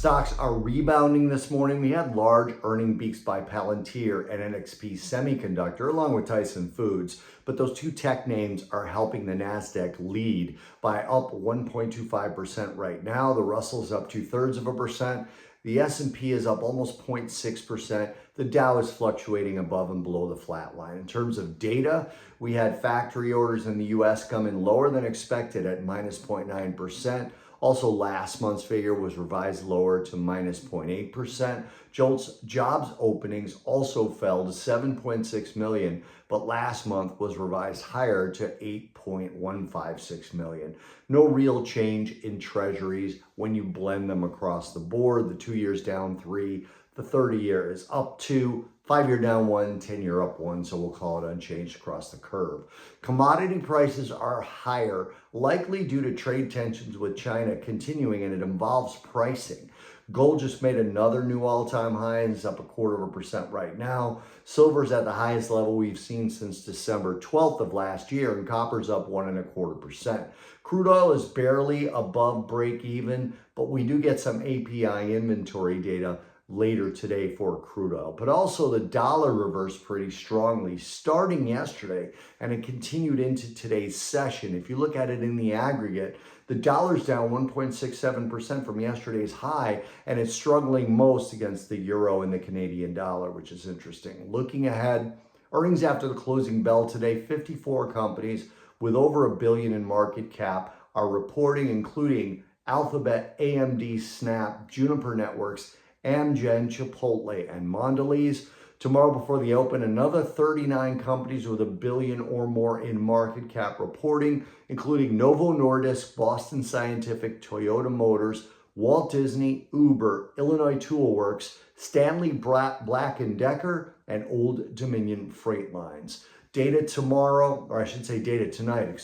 Stocks are rebounding this morning. We had large earning beats by Palantir and NXP Semiconductor, along with Tyson Foods. But those two tech names are helping the Nasdaq lead by up 1.25% right now. The Russell's up 0.2%. The S&P is up almost 0.6%. The Dow is fluctuating above and below the flat line. In terms of data, we had factory orders in the U.S. come in lower than expected at minus 0.9%. Also, last month's figure was revised lower to minus 0.8%. Jobs openings also fell to 7.6 million, but last month was revised higher to 8.156 million. No real change in treasuries when you blend them across the board. The 2 years down 3, the 30-year is up 2, 5-year down 1, 10-year up 1, so we'll call it unchanged across the curve. Commodity prices are higher, likely due to trade tensions with China continuing, and it involves pricing. Gold just made another new all-time high and is up 0.25% right now. Silver's at the highest level we've seen since December 12th of last year, and copper's up 1.25%. Crude oil is barely above break even, but we do get some API inventory data later today for crude oil. But also the dollar reversed pretty strongly starting yesterday, and it continued into today's session. If you look at it in the aggregate, the dollar's down 1.67% from yesterday's high, and it's struggling most against the euro and the Canadian dollar, which is interesting. Looking ahead, earnings after the closing bell today, 54 companies with over $1 billion in market cap are reporting, including Alphabet, AMD, Snap, Juniper Networks, Amgen, Chipotle, and Mondelez. Tomorrow before the open, another 39 companies with $1 billion or more in market cap reporting, including Novo Nordisk, Boston Scientific, Toyota Motors, Walt Disney, Uber, Illinois Tool Works, Stanley Black & Decker, and Old Dominion Freight Lines. Data tomorrow, or I should say data tonight,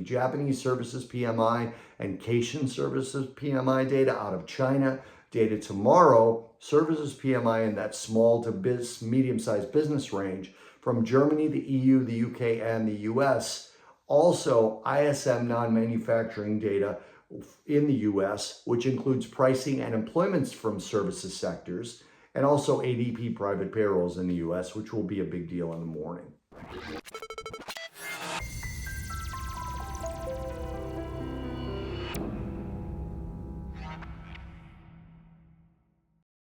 Japanese Services PMI and Caixin Services PMI data out of China. Data tomorrow, services PMI in that small to medium-sized business range from Germany, the EU, the UK, and the US. Also, ISM non-manufacturing data in the US, which includes pricing and employments from services sectors, and also ADP private payrolls in the US, which will be a big deal in the morning.